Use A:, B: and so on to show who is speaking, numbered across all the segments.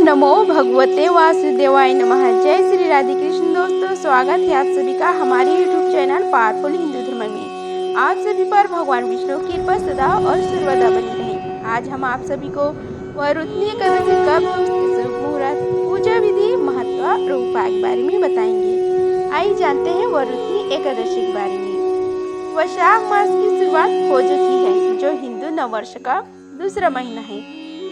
A: नमो भगवते वासुदेवाय नमः। जय श्री राधे कृष्ण। दोस्तों, स्वागत है आप सभी का हमारे YouTube चैनल पावरफुल हिंदू धर्म में। आप सभी पर भगवान विष्णु की कृपा सदा और सर्वदा बनी रहे। आज हम आप सभी को वरुथनी एकादशी कब है, उसके शुभ मुहूर्त, पूजा विधि, महत्व और उपाय के बारे में बताएंगे। आइए जानते हैं वरुथनी एकादशी के बारे में। वैशाख मास की शुरुआत हो चुकी है, जो हिंदू नववर्ष का दूसरा महीना है।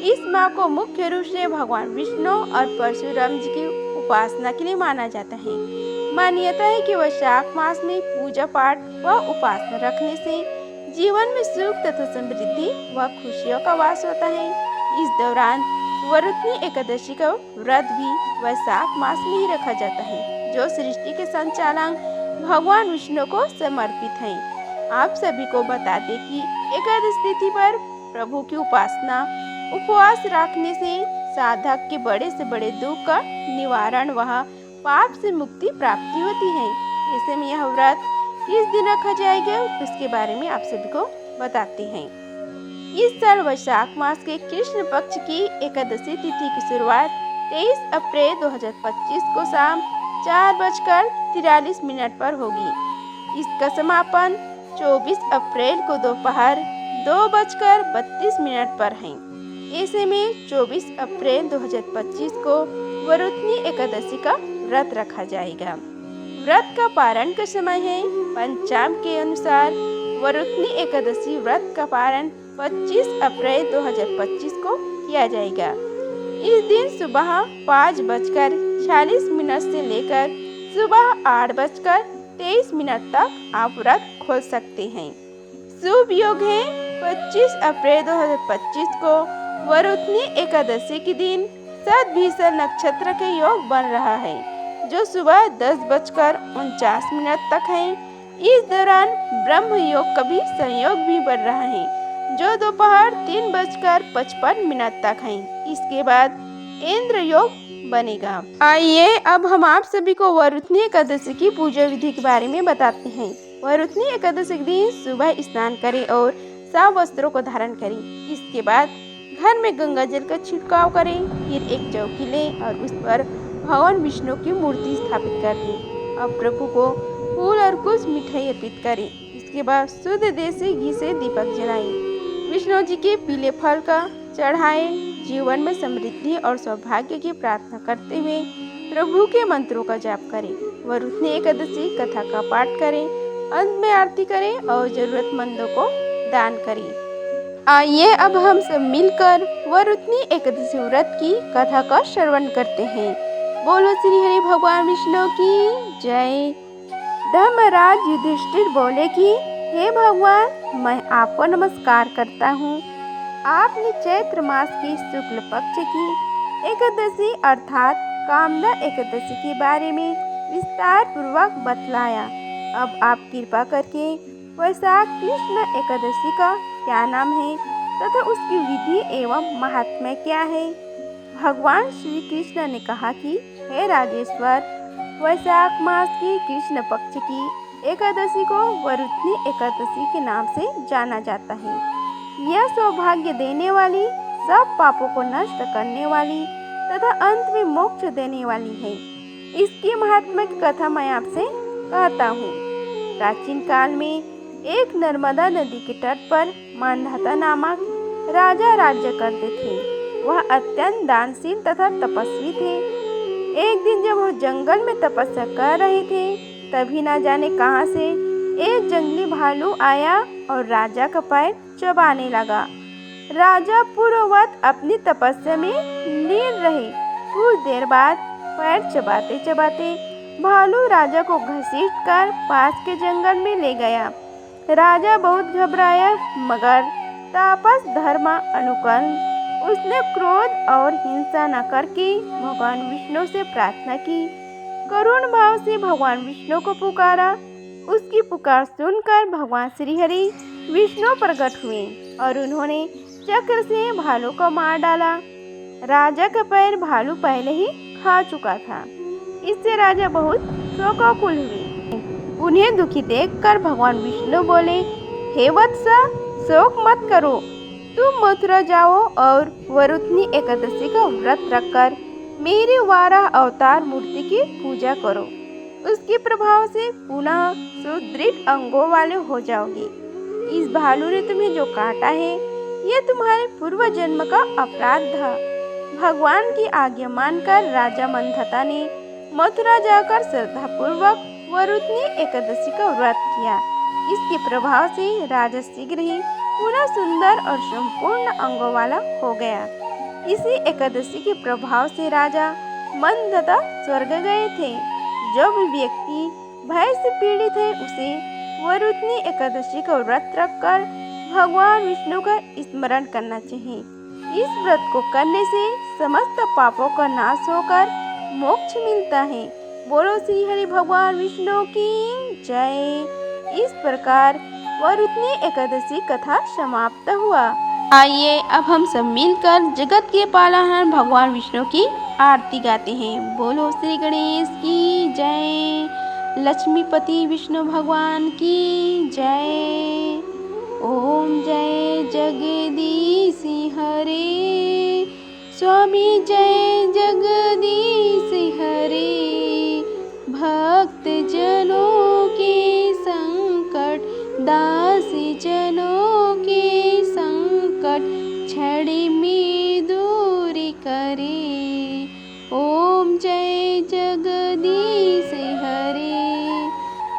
A: इस माह को मुख्य रूप से भगवान विष्णु और परशुराम जी की उपासना के लिए माना जाता है। मान्यता है कि वैशाख मास में पूजा पाठ व उपासना रखने से जीवन में सुख तथा समृद्धि व खुशियों का वास होता है। इस दौरान वरुथनी एकादशी का व्रत भी वैशाख मास में ही रखा जाता है, जो सृष्टि के संचालक भगवान विष्णु को समर्पित है। आप सभी को बता दें कि एकादशी तिथि पर प्रभु की उपासना उपवास रखने से साधक के बड़े से बड़े दुख का निवारण व पाप से मुक्ति प्राप्ति होती है। ऐसे में यह व्रत किस दिन रखा जाएगा, उसके बारे में आप सभी को बताते हैं। इस साल वैशाख मास के कृष्ण पक्ष की एकादशी तिथि की शुरुआत 23 अप्रैल 2025 को शाम 4:43 पर होगी। इसका समापन 24 अप्रैल को दोपहर 2:32 पर है। ऐसे में 24 अप्रैल 2025 को वरुथनी एकादशी का व्रत रखा जाएगा। व्रत का पारण का समय है। पंचांग के अनुसार वरुथनी एकादशी व्रत का पारण 25 अप्रैल 2025 को किया जाएगा। इस दिन सुबह 5:46 से लेकर सुबह 8:23 तक आप व्रत खोल सकते हैं। शुभ योग है 25 अप्रैल 2025 को वरुथनी एकादशी के दिन सदभिषा नक्षत्र के योग बन रहा है, जो सुबह 10:49 तक है। इस दौरान ब्रह्म योग का भी संयोग भी बन रहा है, जो दोपहर 3:55 तक है। इसके बाद इंद्र योग बनेगा। आइए अब हम आप सभी को वरुथनी एकादशी की पूजा विधि के बारे में बताते हैं। वरुथनी एकादशी के दिन सुबह स्नान करें और साफ वस्त्रों को धारण करें। इसके बाद घर में गंगा जल का छिड़काव करें। फिर एक चौकी लें और उस पर भगवान विष्णु की मूर्ति स्थापित कर दें। अब प्रभु को फूल और कुछ मिठाई अर्पित करें। इसके बाद शुद्ध देसी घी से दीपक जलाएं। विष्णु जी के पीले फल का चढ़ाएं। जीवन में समृद्धि और सौभाग्य की प्रार्थना करते हुए प्रभु के मंत्रों का जाप करें। वरुथनी एकादशी कथा का पाठ करें। अंत में आरती करें और जरूरतमंदों को दान करें। आइए अब हम सब मिलकर वरुथनी एकादशी व्रत की कथा का श्रवण करते हैं। बोलो श्री हरि भगवान विष्णु की जय। धर्मराज युधिष्ठिर बोले कि हे भगवान, मैं आपको नमस्कार करता हूँ। आपने चैत्र मास की शुक्ल पक्ष की एकादशी अर्थात कामदा एकादशी के बारे में विस्तार पूर्वक बतलाया। अब आप कृपा करके वैशाख कृष्ण एकादशी का क्या नाम है तथा उसकी विधि एवं महात्म्य क्या है। भगवान श्री कृष्ण ने कहा कि हे राजेश्वर, वैशाख मास की कृष्ण पक्ष की एकादशी को वरुथनी एकादशी के नाम से जाना जाता है। यह सौभाग्य देने वाली, सब पापों को नष्ट करने वाली तथा अंत में मोक्ष देने वाली है। इसकी महात्म्य की कथा मैं आपसे कहता हूँ। प्राचीन काल में एक नर्मदा नदी के तट पर मांधाता नामक राजा राज्य करते थे। वह अत्यंत दानशील तथा तपस्वी थे। एक दिन जब वह जंगल में तपस्या कर रहे थे, तभी न जाने कहां से एक जंगली भालू आया और राजा का पैर चबाने लगा। राजा पूर्ववत अपनी तपस्या में लीन रहे। कुछ देर बाद पैर चबाते चबाते भालू राजा को घसीटकर पास के जंगल में ले गया। राजा बहुत घबराया, मगर तापस धर्म अनुकूल उसने क्रोध और हिंसा न करके भगवान विष्णु से प्रार्थना की। करुण भाव से भगवान विष्णु को पुकारा। उसकी पुकार सुनकर भगवान श्री हरि विष्णु प्रकट हुए और उन्होंने चक्र से भालू को मार डाला। राजा का पैर भालू पहले ही खा चुका था। इससे राजा बहुत शोकाकुल हुए। उन्हें दुखी देखकर भगवान विष्णु बोले, हे वत्स, शोक मत करो। तुम मथुरा जाओ और वरुथनी एकादशी का व्रत रखकर मेरी वाराह अवतार मूर्ति की पूजा करो। उसके प्रभाव से पुनः सुदृढ़ अंगों वाले हो जाओगे। इस भालू ने तुम्हें जो काटा है यह तुम्हारे पूर्व जन्म का अपराध था। भगवान की आज्ञा मानकर राजा मंधता ने मथुरा जाकर श्रद्धापूर्वक वरुथनी एकादशी का व्रत किया। इसके प्रभाव से राजा शीघ्र ही पूरा सुंदर और संपूर्ण अंगों वाला हो गया। इसी एकादशी के प्रभाव से राजा मंधता स्वर्ग गए थे। जो भी व्यक्ति भय से पीड़ित है उसे वरुथनी एकादशी का व्रत रखकर भगवान विष्णु का स्मरण करना चाहिए। इस व्रत को करने से समस्त पापों का नाश होकर मोक्ष मिलता है। बोलो श्री हरि भगवान विष्णु की जय। इस प्रकार वरुथनी एकादशी कथा समाप्त हुआ। आइए अब हम सब मिलकर जगत के पालनहार भगवान विष्णु की आरती गाते हैं। बोलो श्री गणेश की जय। लक्ष्मीपति विष्णु भगवान की जय। ओम जय जगदीश हरे। स्वामी जय जगदीश हरे। भक्त जनों के संकट दासी जनों के संकट छड़ी में दूर करे। ओम जय जगदीश हरे।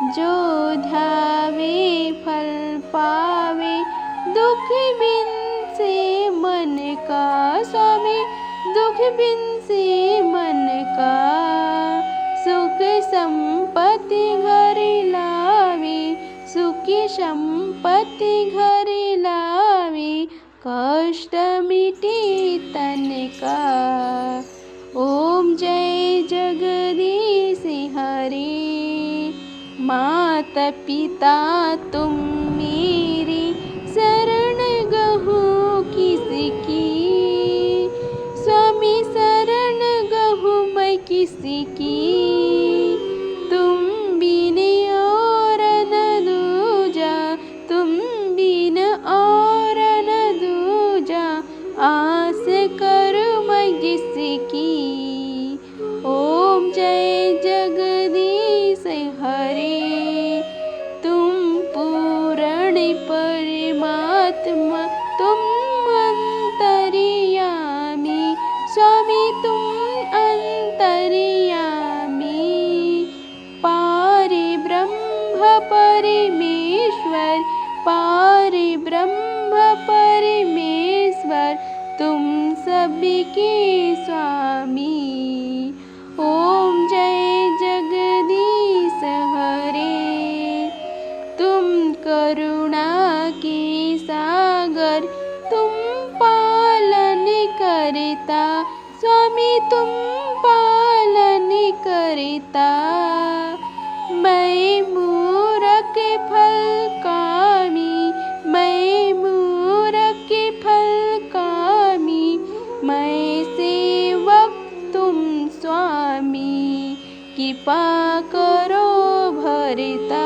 A: जो ध्यावे फल पावे दुख बिन से मन का। स्वामी दुख बिन से मन का सुख संपत्ति घर लावे। सुखी संपत्ति घर लावे कष्ट मिटे तन का। ओम जय जगदीश हरे। माता पिता तुम मेरी शरण गहो किसकी। स्वामी शरण गहो मैं किसकी। तुम बिन और न दूजा। तुम बिन और न दूजा आस करूं मैं जिसकी। ओम जय जगदीश हरे। तुम पूर्ण परमात्मा तुम अंतर्यामी। स्वामी तुम अंतर्यामी। पारे ब्रह्म परमेश्वर। पारे ब्रह्म परमेश्वर तुम सबके स्वामी। ओम जय जगदीश हरे। तुम करुणा के सागर तुम पालन करता। स्वामी तुम पालन करता। मैं मूरख फल कामी। मैं मूरख फल कामी। मैं सेवक तुम स्वामी कृपा करो भरता।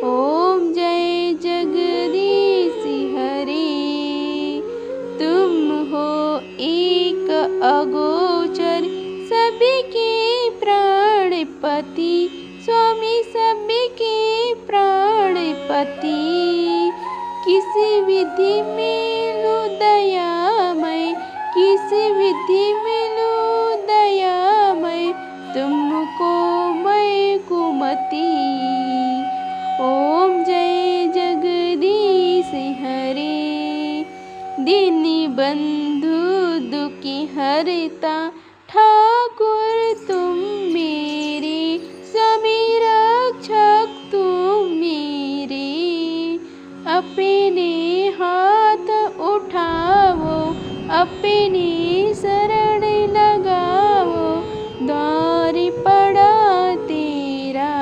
A: ओम जय जगदीश हरे। तुम हो एक अगोचर सबके प्राणपति। स्वामी सबके प्राणपति। किस विधि में लो दयामय। किस विधि में लो दयामय तुमको मैं कुमति। ओम जय जगदीश हरे। दीन बंधु दुखी हरता ठाकुर तुम मेरे। स्वामी रक्षक तुम मेरे। अपने हाथ उठाओ अपने शरण लगाओ द्वार पड़ा तेरा।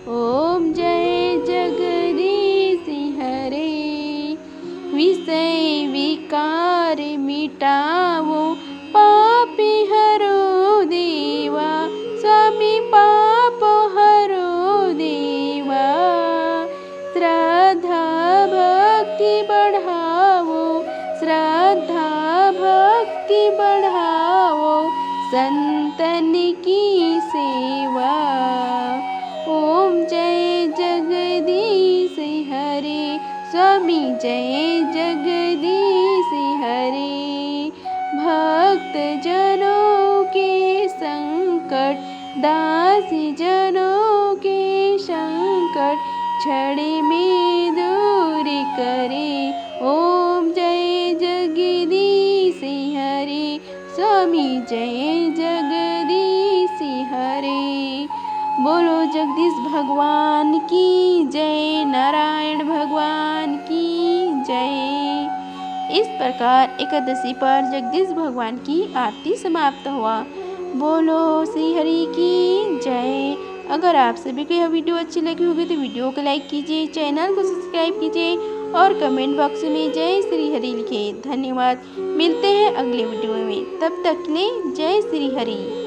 A: ओम जय जगदीश हरे। विषय विकार मिटाओ पापी हरो दे। संतन की सेवा। ओम जय जगदीश हरे, स्वामी जय जगदीश हरे। भक्त जनों के संकट, दासी जनों के संकट, क्षण में दूर करे। ओम जय जगदीश हरे, स्वामी जय जगदीश हरे। बोलो जगदीश भगवान की जय, नारायण भगवान की जय। इस प्रकार एकादशी पर जगदीश भगवान की आरती समाप्त हुआ। बोलो श्री हरि की जय। अगर आप सभी को यह वीडियो अच्छी लगी होगी तो वीडियो को लाइक कीजिए, चैनल को सब्सक्राइब कीजिए और कमेंट बॉक्स में जय श्री हरि लिखिए। धन्यवाद। मिलते हैं अगले वीडियो में, तब तक के लिए जय श्री हरि।